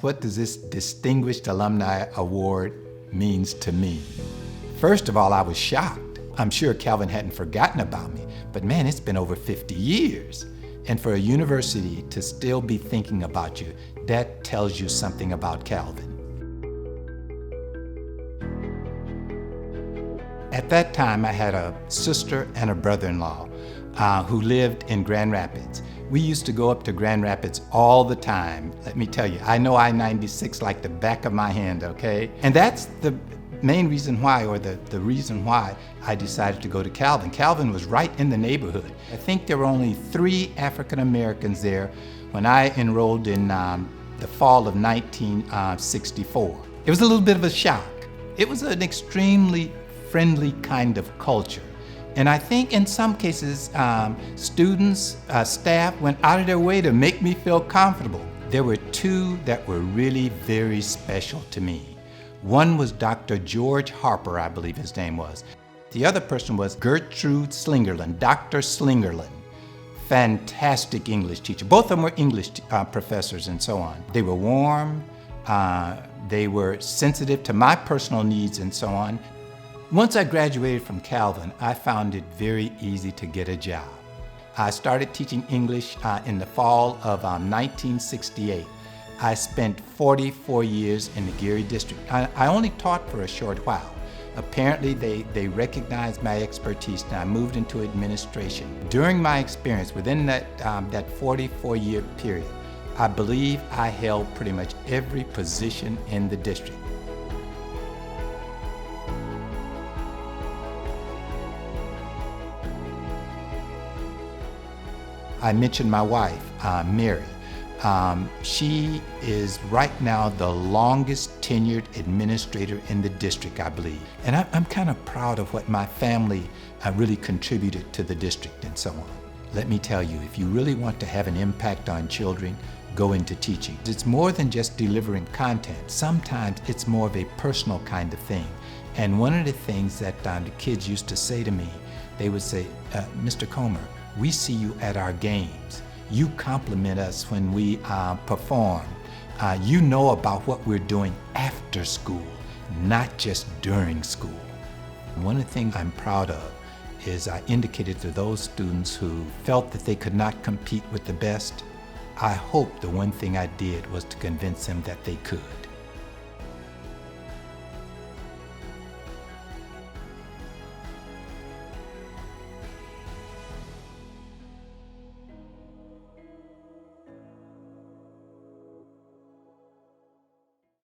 What does this Distinguished Alumni Award means to me? First of all, I was shocked. I'm sure Calvin hadn't forgotten about me, but man, it's been over 50 years. And for a university to still be thinking about you, that tells you something about Calvin. At that time, I had a sister and a brother-in-law who lived in Grand Rapids. We used to go up to Grand Rapids all the time. Let me tell you, I know I-96 like the back of my hand, okay? And that's the main reason why, or the reason why I decided to go to Calvin. Calvin was right in the neighborhood. I think there were only 3 African Americans there when I enrolled in the fall of 1964. It was a little bit of a shock. It was an extremely friendly kind of culture. And I think in some cases, students, staff went out of their way to make me feel comfortable. There were 2 that were really very special to me. One was Dr. George Harper, I believe his name was. The other person was Gertrude Slingerland, Dr. Slingerland. Fantastic English teacher. Both of them were English professors and so on. They were warm, they were sensitive to my personal needs and so on. Once I graduated from Calvin, I found it very easy to get a job. I started teaching English in the fall of 1968. I spent 44 years in the Gary district. I only taught for a short while. Apparently they recognized my expertise and I moved into administration. During my experience, within that 44-year period, I believe I held pretty much every position in the district. I mentioned my wife, Mary. She is right now the longest tenured administrator in the district, I believe. And I'm kind of proud of what my family really contributed to the district and so on. Let me tell you, if you really want to have an impact on children, go into teaching. It's more than just delivering content. Sometimes it's more of a personal kind of thing. And one of the things that the kids used to say to me, they would say, Mr. Comer, we see you at our games. You compliment us when we perform. You know about what we're doing after school, not just during school. One of the things I'm proud of is I indicated to those students who felt that they could not compete with the best, I hope the one thing I did was to convince them that they could.